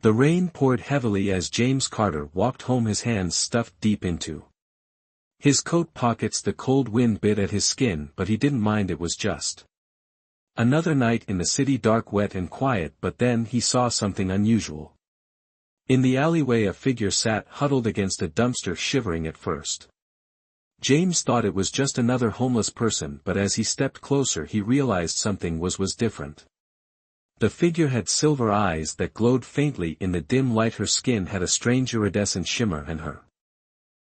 The rain poured heavily as James Carter walked home, his hands stuffed deep into his coat pockets. The cold wind bit at his skin, but he didn't mind. It was just another night in the city, dark, wet and quiet. But then he saw something unusual. In the alleyway a figure sat huddled against a dumpster, shivering. At first James thought it was just another homeless person, but as he stepped closer he realized something was different. The figure had silver eyes that glowed faintly in the dim light. Her skin had a strange iridescent shimmer, and her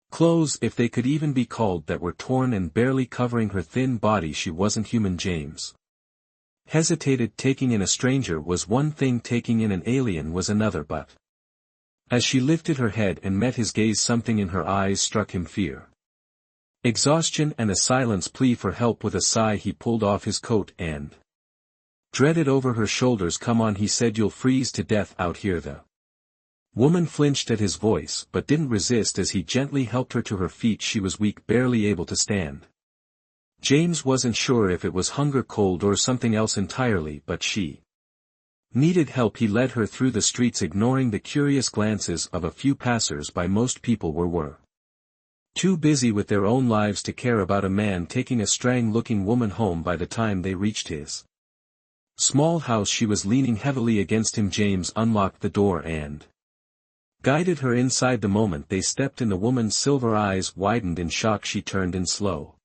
clothes, if they could even be called that, were torn and barely covering her thin body. She wasn't human. James hesitated. Taking in a stranger was one thing, taking in an alien was another. But as she lifted her head and met his gaze, something in her eyes struck him: fear, exhaustion, and a silence plea for help. With a sigh he pulled off his coat and dreaded over her shoulders. "Come on," he said, "you'll freeze to death out here." The woman flinched at his voice, but didn't resist as he gently helped her to her feet. She was weak, barely able to stand. James wasn't sure if it was hunger, cold, or something else entirely, but she needed help. He led her through the streets, ignoring the curious glances of a few passers-by. Most people were too busy with their own lives to care about a man taking a strange-looking woman home. By the time they reached his small house she was leaning heavily against him. James unlocked the door and guided her inside. The moment they stepped in, the woman's silver eyes widened in shock. She turned in slow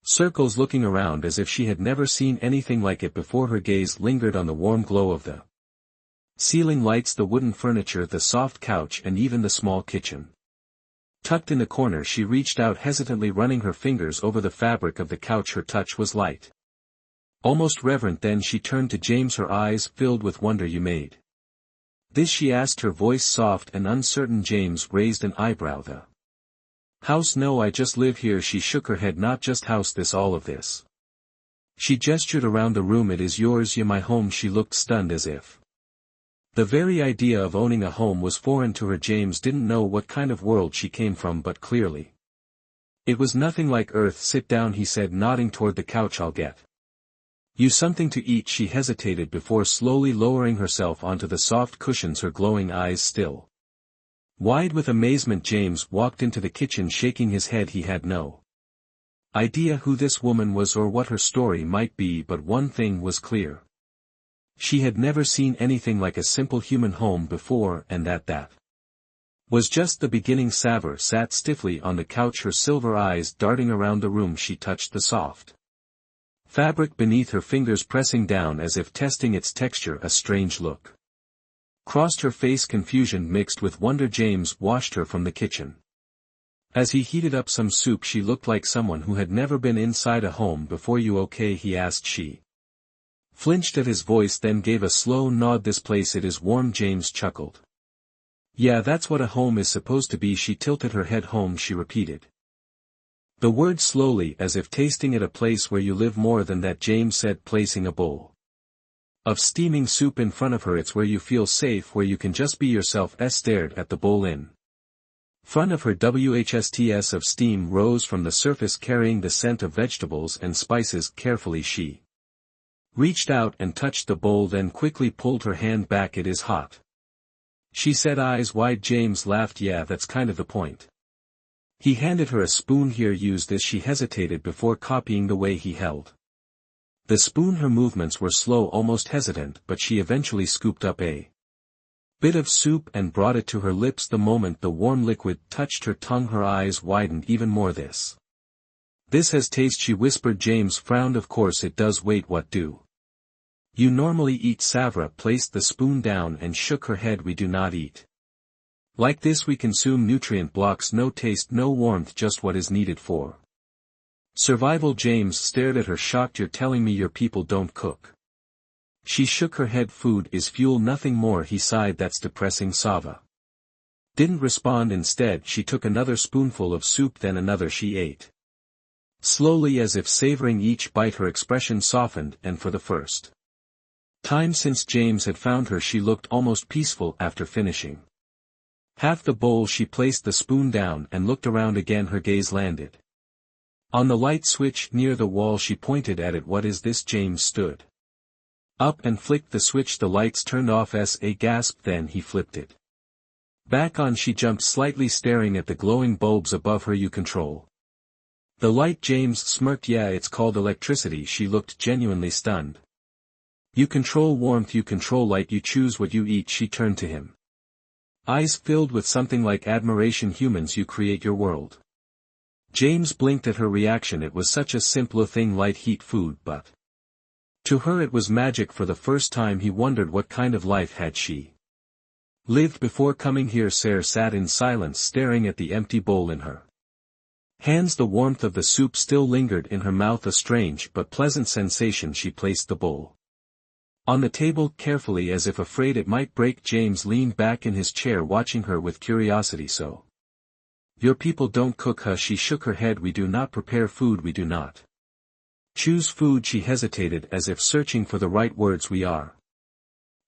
circles, looking around as if she had never seen anything like it before. Her gaze lingered on the warm glow of the ceiling lights, the wooden furniture, the soft couch, and even the small kitchen tucked in the corner. She reached out hesitantly, running her fingers over the fabric of the couch. Her touch was light, almost reverent. Then she turned to James, her eyes filled with wonder. "You made this?" she asked, her voice soft and uncertain. James raised an eyebrow. "The house? No, I just live here." She shook her head. "Not just house, this, all of this." She gestured around the room. "It is yours, yeah, my home." She looked stunned, as if the very idea of owning a home was foreign to her. James didn't know what kind of world she came from, but clearly it was nothing like Earth. "Sit down," he said, nodding toward the couch. "I'll get you something to eat." She hesitated before slowly lowering herself onto the soft cushions, her glowing eyes still wide with amazement. James walked into the kitchen, shaking his head. He had no idea who this woman was or what her story might be, but one thing was clear. She had never seen anything like a simple human home before, and that was just the beginning. Savor sat stiffly on the couch, her silver eyes darting around the room. She touched the soft fabric beneath her fingers, pressing down as if testing its texture. A strange look crossed her face, confusion mixed with wonder. James washed her from the kitchen. As he heated up some soup, she looked like someone who had never been inside a home before. "You okay?" he asked. She flinched at his voice, then gave a slow nod. "This place, it is warm." James chuckled. "Yeah, that's what a home is supposed to be." She tilted her head. "Home," she repeated the word slowly, as if tasting it. "A place where you live." "More than that," James said, placing a bowl of steaming soup in front of her. "It's where you feel safe, where you can just be yourself." Stared at the bowl in front of her. Whsts of steam rose from the surface, carrying the scent of vegetables and spices. Carefully she reached out and touched the bowl, then quickly pulled her hand back. "It is hot," she said, eyes wide. James laughed. "Yeah, that's kind of the point." He handed her a spoon. "Here, use this." She hesitated before copying the way he held the spoon. Her movements were slow, almost hesitant, but she eventually scooped up a bit of soup and brought it to her lips. The moment the warm liquid touched her tongue, her eyes widened even more. This has taste," she whispered. James frowned. "Of course it does. Wait, what do you normally eat?" Savra placed the spoon down and shook her head. "We do not eat like this. We consume nutrient blocks. No taste, no warmth, just what is needed for survival." James stared at her, shocked. "You're telling me your people don't cook?" She shook her head. "Food is fuel, nothing more." He sighed. "That's depressing." Sava didn't respond. Instead, she took another spoonful of soup, then another. She ate slowly, as if savoring each bite. Her expression softened, and for the first time since James had found her, she looked almost peaceful. After finishing half the bowl, she placed the spoon down and looked around again. Her gaze landed on the light switch near the wall. She pointed at it. "What is this?" James stood Up and flicked the switch, the lights turned off. A gasp, then he flipped it back on. She jumped slightly, staring at the glowing bulbs above her. You control the light? James smirked. Yeah, it's called electricity. She looked genuinely stunned. You control warmth, you control light, you choose what you eat. She turned to him, eyes filled with something like admiration. Humans, you create your world. James blinked at her reaction. It was such a simple thing, light, heat, food, but to her it was magic. For the first time he wondered what kind of life had she lived before coming here. Sarah sat in silence, staring at the empty bowl in her hands. The warmth of the soup still lingered in her mouth, a strange but pleasant sensation. She placed the bowl on the table carefully, as if afraid it might break. James leaned back in his chair, watching her with curiosity. So, your people don't cook, huh? She shook her head. We do not prepare food, we do not choose food. She hesitated, as if searching for the right words. We are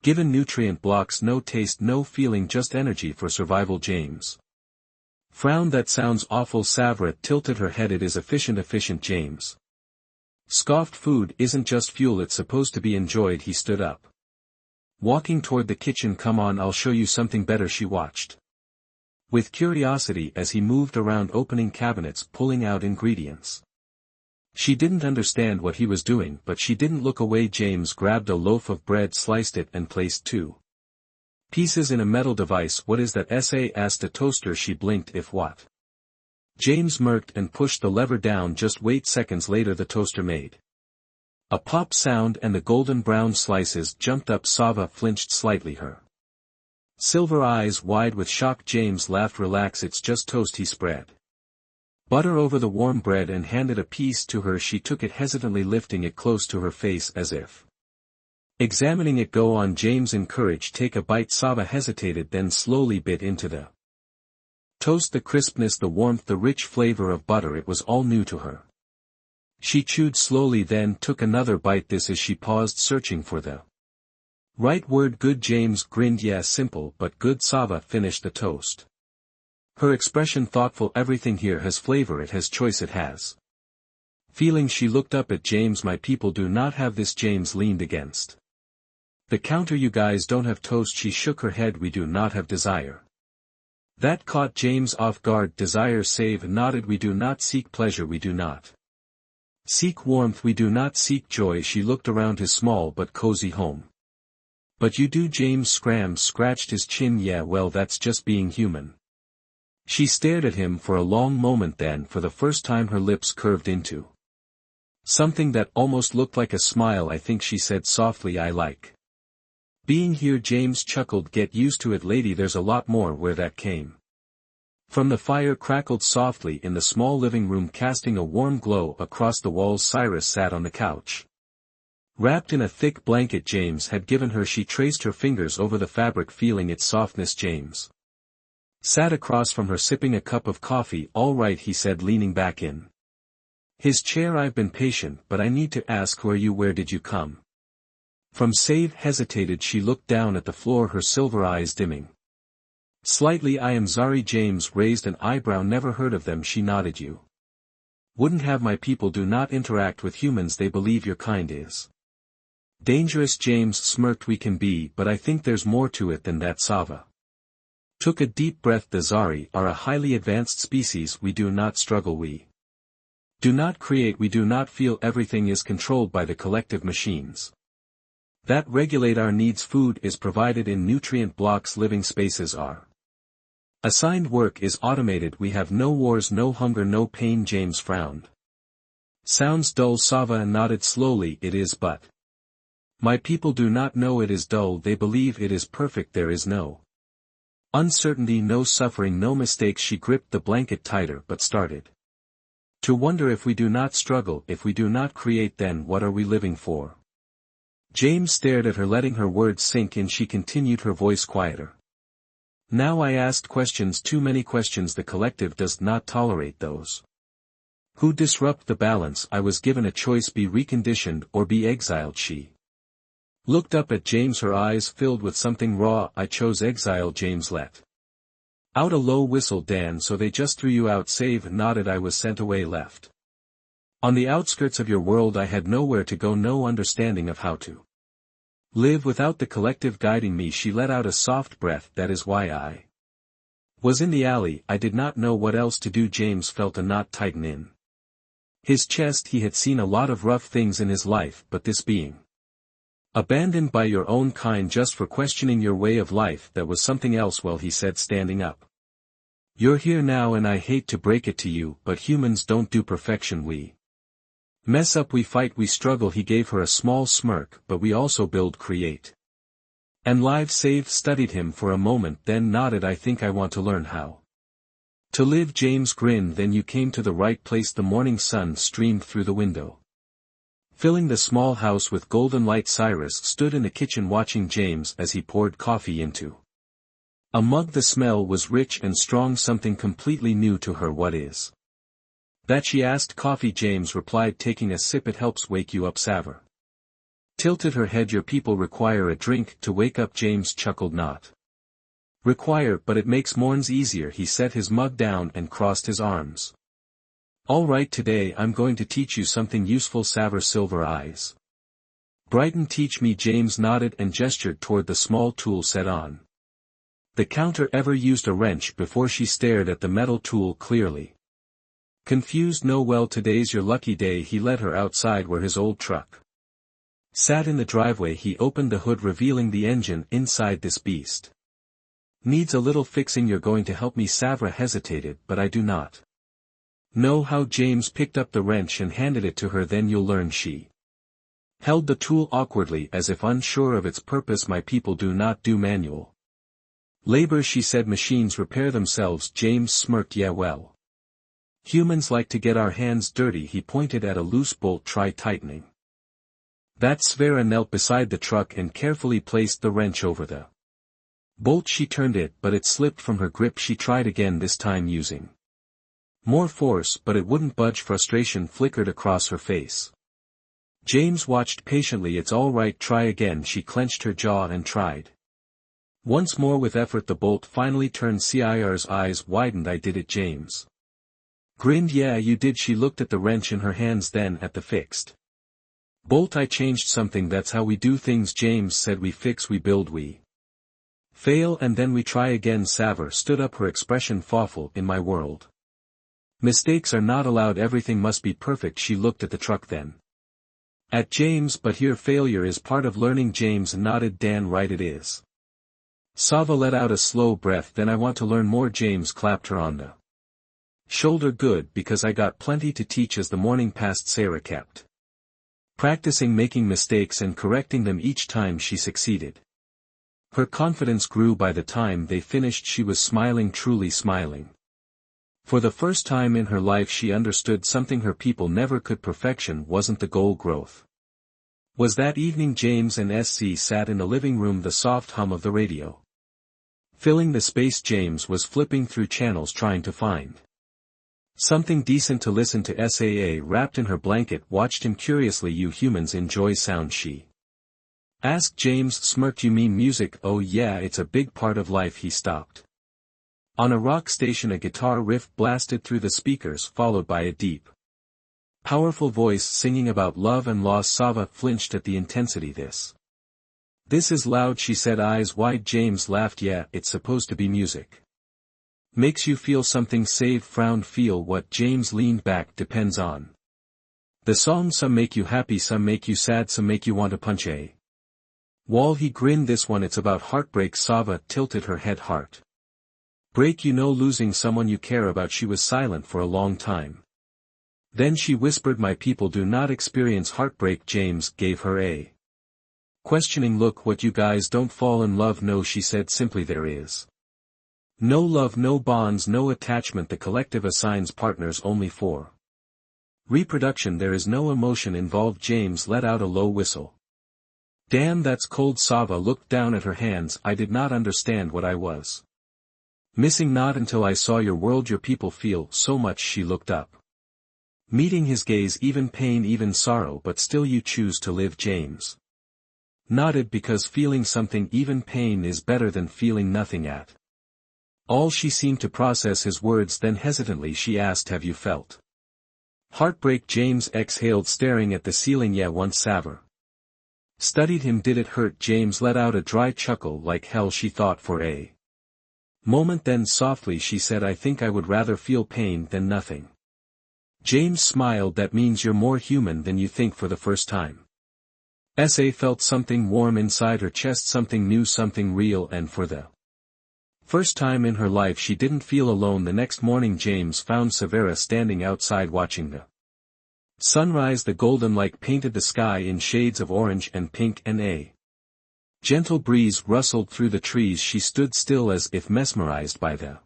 given nutrient blocks, no taste, no feeling, just energy for survival. James frowned. That sounds awful. Savra tilted her head. It is efficient. James scoffed. Food isn't just fuel, it's supposed to be enjoyed. He stood up, walking toward the kitchen. Come on, I'll show you something better. She watched with curiosity as he moved around, opening cabinets, pulling out ingredients. She didn't understand what he was doing, but she didn't look away. James grabbed a loaf of bread, sliced it, and placed 2 pieces in a metal device. What is that? Asked a toaster. She blinked. If what? James smirked and pushed the lever down. Just wait. Seconds later the toaster made a pop sound and the golden brown slices jumped up. Sava flinched slightly, her silver eyes wide with shock. James laughed. Relax, it's just toast. He spread butter over the warm bread and handed a piece to her. She took it hesitantly, lifting it close to her face as if examining it. Go on, James encouraged. Take a bite. Sava hesitated, then slowly bit into the toast. The crispness, the warmth, the rich flavor of butter, it was all new to her. She chewed slowly, then took another bite. This as she paused, searching for the right word. Good. James grinned. Yeah, simple but good. Sava finished the toast, her expression thoughtful. Everything here has flavor, it has choice, it has feeling. She looked up at James. My people do not have this. James leaned against the counter. You guys don't have toast. She shook her head. We do not have desire. That caught James off guard. Desire. Save nodded. We do not seek pleasure, we do not seek warmth, we do not seek joy. She looked around his small but cozy home. But you do. James scratched his chin. Yeah, well, that's just being human. She stared at him for a long moment, then for the first time her lips curved into something that almost looked like a smile. I think, she said softly, I like being here. James chuckled. Get used to it, lady. There's a lot more where that came from. The fire crackled softly in the small living room, casting a warm glow across the walls. Cyrus sat on the couch, wrapped in a thick blanket James had given her. She traced her fingers over the fabric, feeling its softness. James sat across from her, sipping a cup of coffee. All right, he said, leaning back in his chair. I've been patient, but I need to ask, who are you? Where did you come from? Save hesitated. She looked down at the floor, her silver eyes dimming slightly. I am Zari. James raised an eyebrow. Never heard of them. She nodded. You wouldn't have. My people do not interact with humans. They believe your kind is dangerous. James smirked. We can be, but I think there's more to it than that. Sava took a deep breath. The Zari are a highly advanced species. We do not struggle, we do not create, we do not feel. Everything is controlled by the collective machines that regulate our needs. Food is provided in nutrient blocks. Living spaces are assigned. Work is automated. We have no wars, no hunger, no pain. James frowned. Sounds dull. Sava nodded slowly. It is, but my people do not know it is dull. They believe it is perfect. There is no uncertainty, no suffering, no mistakes. She gripped the blanket tighter but started to wonder, if we do not struggle, if we do not create, then what are we living for? James stared at her, letting her words sink in. She continued, her voice quieter. Now I asked questions, too many questions. The collective does not tolerate those who disrupt the balance. I was given a choice, be reconditioned or be exiled. She looked up at James, her eyes filled with something raw. I chose exile. James let out a low whistle. Dan, so they just threw you out? Save nodded. I was sent away, left on the outskirts of your world. I had nowhere to go, no understanding of how to Live without the collective guiding me. She let out a soft breath. That is why I was in the alley. I did not know what else to do. James felt a knot tighten in his chest. He had seen a lot of rough things in his life, but this being abandoned by your own kind just for questioning your way of life, that was something else. Well, he said, standing up. You're here now and I hate to break it to you, but humans don't do perfection. We mess up, we fight, we struggle. He gave her a small smirk. But we also build, create, and live. Saved studied him for a moment, then nodded. I think I want to learn how to live. James grinned. Then you came to the right place. The morning sun streamed through the window, filling the small house with golden light. Cyrus stood in the kitchen watching James as he poured coffee into a mug. The smell was rich and strong, something completely new to her. What is that? She asked. Coffee, James replied, taking a sip. It helps wake you up. Savor tilted her head. Your people require a drink to wake up. James chuckled. Not require, but it makes morns easier. He set his mug down and crossed his arms. All right, today I'm going to teach you something useful. Savor silver eyes brighten. Teach me. James nodded and gestured toward the small tool set on the counter. Ever used a wrench before? She stared at the metal tool, clearly confused. No, well, today's your lucky day. He led her outside where his old truck sat in the driveway. He opened the hood, revealing the engine inside. This beast needs a little fixing. You're going to help me? Savra hesitated. But I do not know how. James picked up the wrench and handed it to her. Then you'll learn. She held the tool awkwardly, as if unsure of its purpose. My people do not do manual labor, she said. Machines repair themselves. James smirked. Yeah, well, humans like to get our hands dirty. He pointed at a loose bolt. Try tightening that. Svera knelt beside the truck and carefully placed the wrench over the bolt. She turned it, but it slipped from her grip. She tried again, this time using more force, but it wouldn't budge. Frustration flickered across her face. James watched patiently. It's all right, try again. She clenched her jaw and tried once more. With effort the bolt finally turned. Cir's eyes widened. I did it. James grinned. Yeah, you did. She looked at the wrench in her hands, then at the fixed bolt. I changed something. That's how we do things, James said. We fix, we build, we fail, and then we try again. Savor stood up, her expression thoughtful. In my world, mistakes are not allowed. Everything must be perfect. She looked at the truck, then at James. But here failure is part of learning. James nodded. Dan right, it is. Sava let out a slow breath. Then I want to learn more. James clapped her on the shoulder. Good, because I got plenty to teach. As the morning passed, Sarah kept practicing making mistakes and correcting them. Each time she succeeded, her confidence grew. By the time they finished, she was smiling, truly smiling. For the first time in her life she understood something her people never could. Perfection wasn't the goal, growth was. That evening James and SC sat in the living room, the soft hum of the radio filling the space. James was flipping through channels trying to find something decent to listen to. Saa, wrapped in her blanket, watched him curiously. You humans enjoy sound, she asked. James smirked. You mean music? Oh yeah, it's a big part of life. He stopped. On a rock station a guitar riff blasted through the speakers, followed by a deep, powerful voice singing about love and loss. Sava flinched at the intensity. This is loud, she said, eyes wide. James laughed. Yeah, it's supposed to be music. Makes you feel something. Save frowned. Feel what? James leaned back. Depends on the song. Some make you happy, some make you sad, some make you want to punch a wall. He grinned. This one, it's about heartbreak. Sava tilted her head. Heart break, you know, losing someone you care about. She was silent for a long time. Then she whispered, my people do not experience heartbreak. James gave her a questioning look. What, you guys don't fall in love? No, she said simply, there is no love, no bonds, no attachment. The collective assigns partners only for reproduction. There is no emotion involved. James let out a low whistle. Damn, that's cold. Sava looked down at her hands. I did not understand what I was missing. Not until I saw your world. Your people feel so much. She looked up, meeting his gaze. Even pain, even sorrow, but still you choose to live. James nodded, because feeling something, even pain, is better than feeling nothing at all. She seemed to process his words, then hesitantly she asked, have you felt heartbreak? James exhaled, staring at the ceiling. Yeah, once. Savor Studied him. Did it hurt? James let out a dry chuckle. Like hell, she thought for a moment, then softly she said, I think I would rather feel pain than nothing. James smiled. That means you're more human than you think. For the first time, Sa felt something warm inside her chest, something new, something real, and for the first time in her life she didn't feel alone. The next morning James found Severa standing outside watching the sunrise. The golden light painted the sky in shades of orange and pink, and a gentle breeze rustled through the trees. She stood still as if mesmerized by the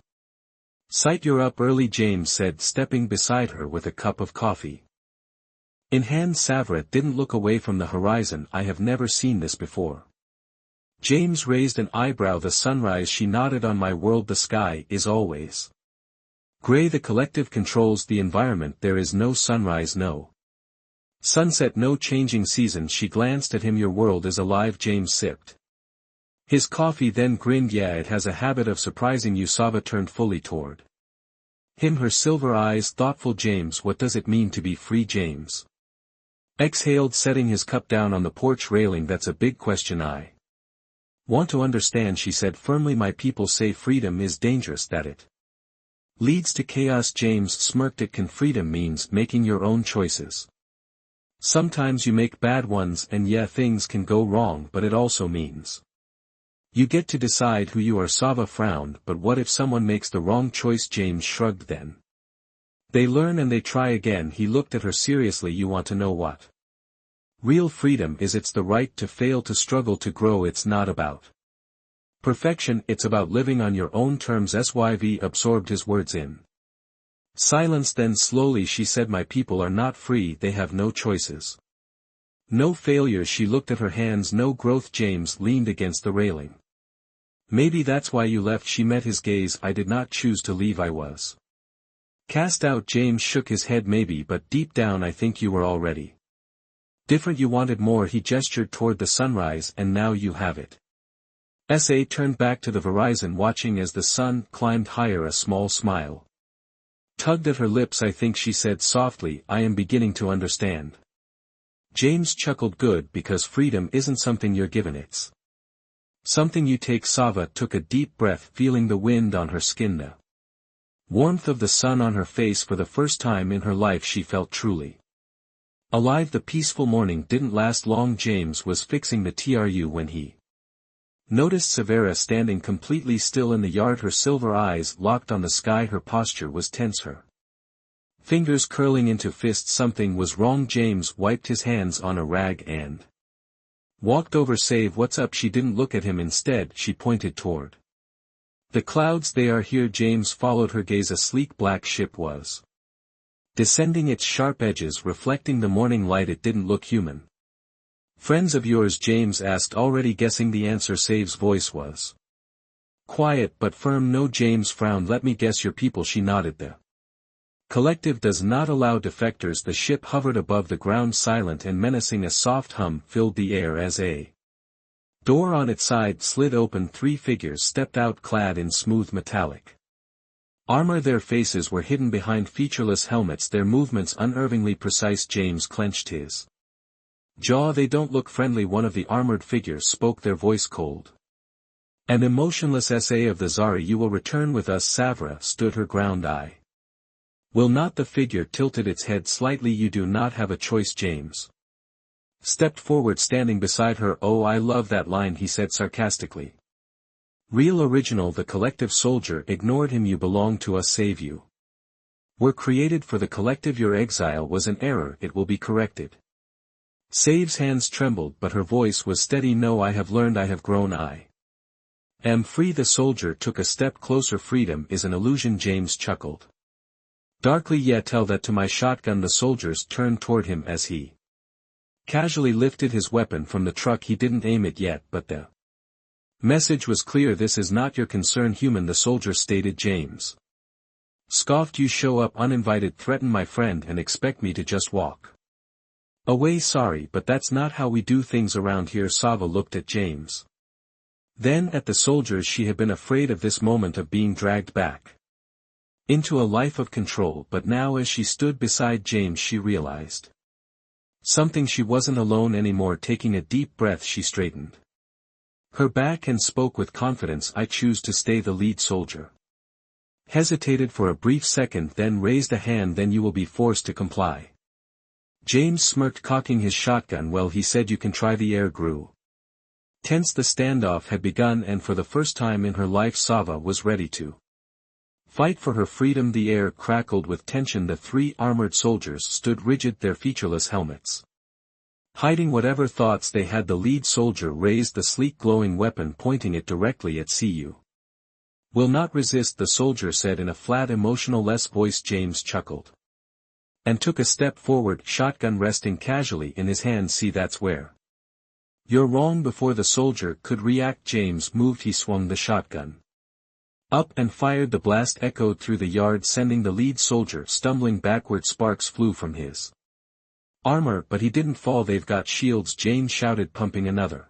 sight. You're up early, James said, stepping beside her with a cup of coffee in hand. Severa didn't look away from the horizon. I have never seen this before. James raised an eyebrow. The sunrise, she nodded. On my world the sky is always gray. The collective controls the environment. There is no sunrise, no sunset, no changing season. She glanced at him. Your world is alive. James sipped his coffee, then grinned. Yeah, it has a habit of surprising you. Sava turned fully toward him, her silver eyes thoughtful. James, what does it mean to be free? James exhaled, setting his cup down on the porch railing. That's a big question I want to understand, she said firmly. My people say freedom is dangerous, that it leads to chaos. James smirked. It can. Freedom means making your own choices. Sometimes you make bad ones, and yeah, things can go wrong, but it also means you get to decide who you are. Sava frowned. But what if someone makes the wrong choice? James shrugged. Then they learn and they try again. He looked at her seriously. You want to know what real freedom is? It's the right to fail, to struggle, to grow. It's not about perfection, it's about living on your own terms. Syv absorbed his words in silence. Then slowly she said, my people are not free, they have no choices. No failures. She looked at her hands. No growth. James leaned against the railing. Maybe that's why you left. She met his gaze. I did not choose to leave, I was cast out. James shook his head. Maybe, but deep down I think you were already different. You wanted more. He gestured toward the sunrise. And now you have it. Sa turned back to the horizon, watching as the sun climbed higher. A small smile tugged at her lips. I think, she said softly, I am beginning to understand. James chuckled. Good, because freedom isn't something you're given, it's something you take. Sava took a deep breath, feeling the wind on her skin, the warmth of the sun on her face. For the first time in her life she felt truly alive. The peaceful morning didn't last long. James was fixing the TRU when he noticed Severa standing completely still in the yard, her silver eyes locked on the sky. Her posture was tense, her fingers curling into fists. Something was wrong. James wiped his hands on a rag and walked over. Save, what's up? She didn't look at him. Instead, she pointed toward the clouds. They are here. James followed her gaze. A sleek black ship was descending, its sharp edges reflecting the morning light. It didn't look human. Friends of yours? James asked, already guessing the answer. Save's voice was quiet but firm. No. James frowned. Let me guess, your people. She nodded. The collective does not allow defectors. The ship hovered above the ground, silent and menacing. A soft hum filled the air as a door on its side slid open. 3 figures stepped out, clad in smooth metallic armor. Their faces were hidden behind featureless helmets, their movements unnervingly precise. James clenched his jaw. They don't look friendly. One of the armored figures spoke, their voice cold and emotionless. Sa of the Zari, you will return with us. Savra stood her ground. I will not. The figure tilted its head slightly. You do not have a choice. James stepped forward, standing beside her. Oh, I love that line, he said sarcastically. Real original. The collective soldier ignored him. You belong to us. Save you were created for the collective. Your exile was an error. It will be corrected. Save's hands trembled, but her voice was steady. No, I have learned, I have grown, I am free. The soldier took a step closer. Freedom is an illusion. James chuckled darkly. Yeah, tell that to my shotgun. The soldiers turned toward him as he casually lifted his weapon from the truck. He didn't aim it yet, but the message was clear. This is not your concern, human. The soldier stated. James scoffed. You show up uninvited, threaten my friend, and expect me to just walk away? Sorry, but that's not how we do things around here. Sava looked at James, then at the soldiers. She had been afraid of this moment, of being dragged back into a life of control, but now as she stood beside James she realized Something she wasn't alone anymore. Taking a deep breath, she straightened her back and spoke with confidence. I choose to stay. The lead soldier hesitated for a brief second, then raised a hand. Then you will be forced to comply. James smirked, cocking his shotgun. Well, he said, you can try. The air grew tense. The standoff had begun, and for the first time in her life Sava was ready to fight for her freedom. The air crackled with tension. The three armored soldiers stood rigid, their featureless helmets hiding whatever thoughts they had. The lead soldier raised the sleek glowing weapon, pointing it directly at "You will not resist," the soldier said in a flat, emotionless voice. James chuckled and took a step forward, shotgun resting casually in his hand. "See, that's where you're wrong." Before the soldier could react, James moved. He swung the shotgun up and fired. The blast echoed through the yard, sending the lead soldier stumbling backward. Sparks flew from his armor, but he didn't fall. "They've got shields," James shouted, pumping another